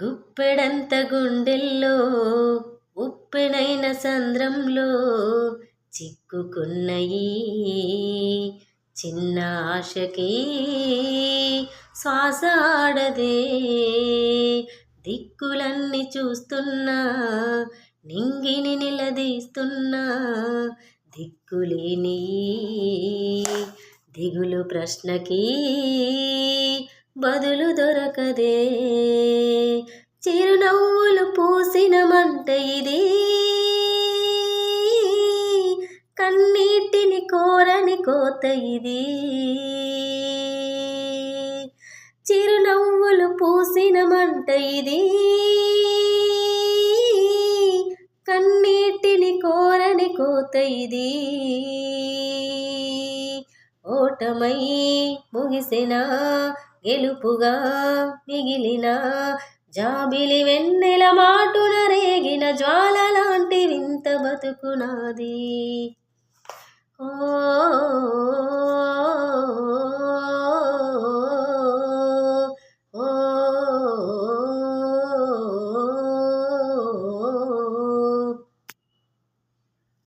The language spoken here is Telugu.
గుప్పెడంత గుండెల్లో ఉప్పెనైన సంద్రంలో చిక్కుకున్న ఈ చిన్న ఆశకి శ్వాస ఆడదే. దిక్కులన్నీ చూస్తున్నా, నింగిని నిలదీస్తున్నా, దిక్కులేని దిగులు ప్రశ్నకి బదులు దొరకదే. చిరునవ్వులు పూసిన మంట ఇది, కన్నీటిని కోరని కోత ఇది. చిరునవ్వులు పూసిన మంట ఇది, కన్నీటిని కోరని కోత ఇది. ఓటమై ముగిసిన గెలుపుగా మిగిలిన జాబిలి వెన్నెల మాటున రేగిన జ్వాల లాంటి వింత బతుకు నాది. ఓ